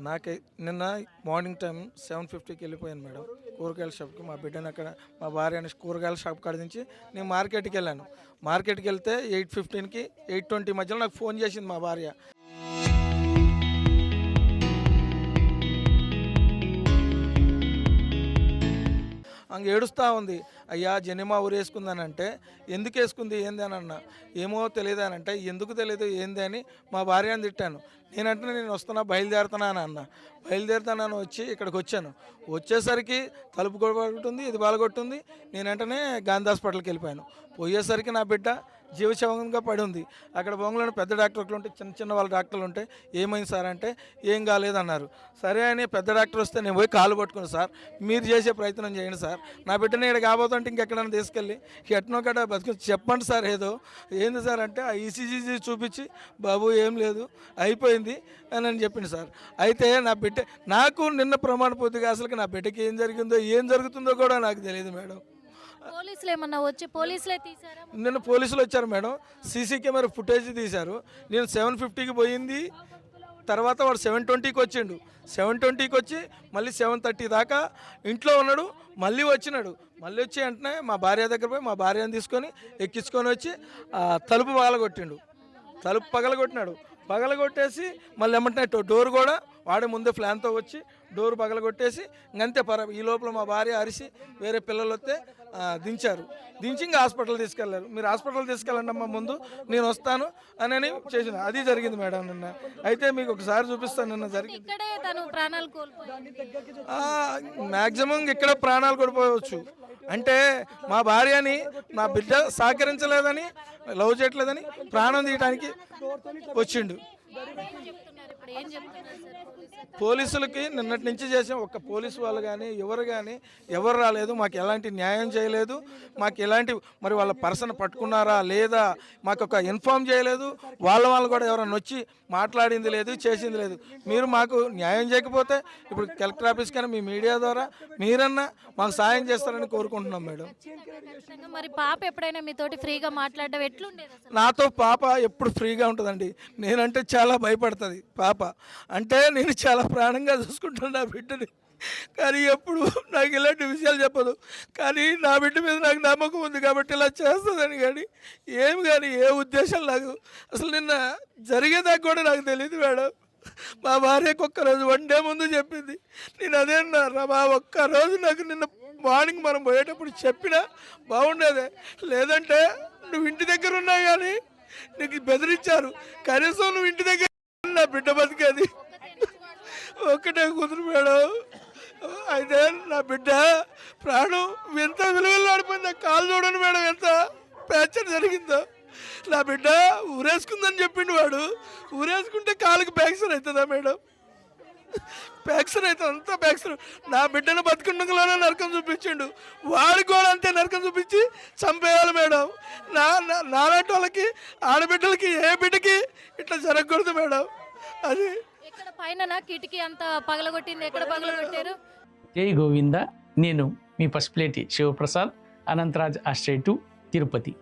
నాకే నిన్న morning time 7:50కి వెళ్ళిపోయాను మేడం కూరగాయల షాప్కి. మా బిడ్డను అక్కడ మా భార్యని కూరగాయల షాప్ కాడ నుంచి నేను మార్కెట్కి వెళ్ళాను. మార్కెట్కి వెళ్తే 8:15కి 8:20 మధ్యలో నాకు ఫోన్ చేసింది మా భార్య. ఏడుస్తూ ఉంది. అయ్యా జనిమా ఊరేసుకుందానంటే ఎందుకు వేసుకుంది ఏంది అని అన్న. ఏమో తెలియదు అని అంటే ఎందుకు తెలియదు ఏంది అని మా భార్యని తిట్టాను. నేనంటే నేను వస్తున్నా బయలుదేరుతున్నా అని అన్న. బయలుదేరుతానని వచ్చి ఇక్కడికి వచ్చాను. వచ్చేసరికి తలుపు కొట్టుంది, ఇది బాలగొట్టుంది. నేను వెంటనే గాంధీ హాస్పిటల్కి వెళ్ళిపోయాను. పోయేసరికి నా బిడ్డ జీవశవంగా పడి ఉంది. అక్కడ బొంగులోని పెద్ద డాక్టర్లు ఉంటే చిన్న చిన్న వాళ్ళ డాక్టర్లు ఉంటే ఏమైంది సార్ అంటే ఏం కాలేదన్నారు. సరే అని పెద్ద డాక్టర్ వస్తే నేను పోయి కాలు పట్టుకున్నాను. సార్ మీరు చేసే ప్రయత్నం చేయండి సార్, నా బిడ్డని ఇక్కడ కాబోతుంటే ఇంకెక్కడైనా తీసుకెళ్ళి ఎట్నో కట్ట బతుకు చెప్పండి సార్ ఏదో. ఏంది సార్ అంటే ఆ ఈసీజీ చూపించి బాబు ఏం లేదు అయిపోయింది అని చెప్పింది సార్. అయితే నా బిడ్డ నాకు నిన్న ప్రమాణ పూర్తిగా అసలు నా బిడ్డకి ఏం జరిగిందో ఏం జరుగుతుందో కూడా నాకు తెలియదు మేడం. పోలీసులు ఏమన్నా వచ్చి పోలీసులే తీసారా? నిన్న పోలీసులు వచ్చారు మేడం, సీసీ కెమెరా ఫుటేజ్ తీశారు. నేను 7:50కి పోయింది, తర్వాత వాడు 7:20కి వచ్చిండు. 7:20కి వచ్చి మళ్ళీ 7:30 దాకా ఇంట్లో ఉన్నాడు. మళ్ళీ వచ్చినాడు. మళ్ళీ వచ్చి వెంటనే మా భార్య దగ్గర పోయి మా భార్యను తీసుకొని ఎక్కించుకొని వచ్చి తలుపు పగలగొట్టిండు. తలుపు పగలగొట్టినాడు. పగలగొట్టేసి మళ్ళీ ఏమంటే డోర్ కూడా వాడే ముందే ప్లాన్తో వచ్చి డోర్ పగలగొట్టేసి ఇంకంతే ఈ లోపల మా భార్య అరిసి వేరే పిల్లలు వస్తే దించారు. దించి ఇంకా హాస్పిటల్ తీసుకెళ్లారు. మీరు హాస్పిటల్ తీసుకెళ్ళండి అమ్మా ముందు నేను వస్తాను అని చేసిన. అది జరిగింది మేడం నిన్న. అయితే మీకు ఒకసారి చూపిస్తాను. నిన్న జరిగింది మ్యాక్సిమం ఇక్కడ ప్రాణాలు కోల్పోవచ్చు. అంటే మా భార్యని మా బిడ్డ సహకరించలేదని, లవ్ చేయట్లేదని ప్రాణం తీయడానికి వచ్చిండు. పోలీసులకి నిన్నటి నుంచి చేసాం. ఒక్క పోలీసు వాళ్ళు కానీ ఎవరు రాలేదు. మాకు ఎలాంటి న్యాయం చేయలేదు. మాకు ఎలాంటి మరి వాళ్ళ పర్సన్ పట్టుకున్నారా లేదా మాకు ఒక ఇన్ఫామ్ చేయలేదు. వాళ్ళు కూడా ఎవరన్నా వచ్చి మాట్లాడింది లేదు, చేసింది లేదు. మీరు మాకు న్యాయం చేయకపోతే ఇప్పుడు కలెక్టర్ ఆఫీస్ కానీ మీ మీడియా ద్వారా మీరన్నా మాకు సాయం చేస్తారని కోరుకుంటున్నాం మేడం. మరి పాప ఎప్పుడైనా మీతోటి ఫ్రీగా మాట్లాడడం ఎట్లుండేది? నాతో పాప ఎప్పుడు ఫ్రీగా ఉంటుందండి. నేనంటే చాలా భయపడుతుంది పాప. అంటే నేను చాలా ప్రాణంగా చూసుకుంటాను నా బిడ్డని. కానీ ఎప్పుడు నాకు ఇలాంటి విషయాలు చెప్పదు. కానీ నా బిడ్డ మీద నాకు నమ్మకం ఉంది కాబట్టి ఇలా చేస్తుందని కానీ ఏ ఉద్దేశం నాకు అసలు నిన్న జరిగేదాకా కూడా నాకు తెలియదు మేడం. మా భార్యకు ఒక్కరోజు 1 డే ముందు చెప్పింది. నేను అదే అన్నా మా ఒక్కరోజు నాకు నిన్న మార్నింగ్ మనం పోయేటప్పుడు చెప్పినా బాగుండేదే. లేదంటే నువ్వు ఇంటి దగ్గర ఉన్నా కానీ నీకు బెదిరించారు. కనీసం నువ్వు ఇంటి దగ్గర నా బిడ్డ బతికేది ఒక్కటే కుదురు మేడం. అయితే నా బిడ్డ ప్రాణం ఎంత విలువలు ఆడిపోయిందో కాలు చూడండి మేడం, ఎంత ఫ్రాక్చర్ జరిగిందో. నా బిడ్డ ఊరేసుకుందని చెప్పిండు వాడు. ఊరేసుకుంటే కాలుకి ఫ్రాక్చర్ అవుతుందా మేడం? ఫ్రాక్చర్ అవుతుంది, అంతా ఫ్రాక్చర్. నా బిడ్డను బతుకుండలోనే నరకం చూపించిండు. వాడికి కూడా అంతే నరకం చూపించి చంపేయాలి మేడం. నాలాంటి వాళ్ళకి ఆడబిడ్డలకి ఏ బిడ్డకి ఇట్లా జరగకూడదు మేడం. అది పైన కిటికీ అంతా పగలగొట్టింది. ఎక్కడ పగలగొట్టారు? జై గోవింద. నేను మీ పసుపులేటి శివప్రసాద్, అనంతరాజ్ ఆశ్రయ 2, తిరుపతి.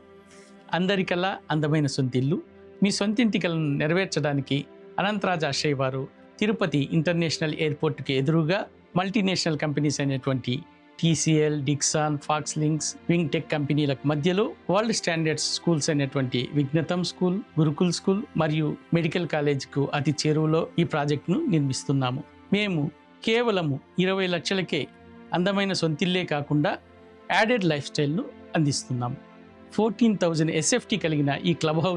అందరికల్లా అందమైన సొంతిల్లు. మీ సొంతింటి కలను నెరవేర్చడానికి అనంతరాజ్ ఆశ్రయ వారు తిరుపతి ఇంటర్నేషనల్ ఎయిర్పోర్ట్కి ఎదురుగా మల్టీనేషనల్ కంపెనీస్ అయినటువంటి TCL, Dixon, Foxlinks, Wingtech కంపెనీలకు మధ్యలో వరల్డ్ స్టాండర్డ్స్ స్కూల్స్ అయినటువంటి విజ్ఞతం స్కూల్, గురుకుల్ స్కూల్ మరియు మెడికల్ కాలేజ్కు అతి చేరువలో ఈ ప్రాజెక్టును నిర్మిస్తున్నాము. మేము కేవలము 20 లక్షలకే అందమైన సొంతిల్లే కాకుండా యాడెడ్ లైఫ్ స్టైల్ను అందిస్తున్నాము. 14,000 SFT కలిగిన ఈ క్లబ్ హౌస్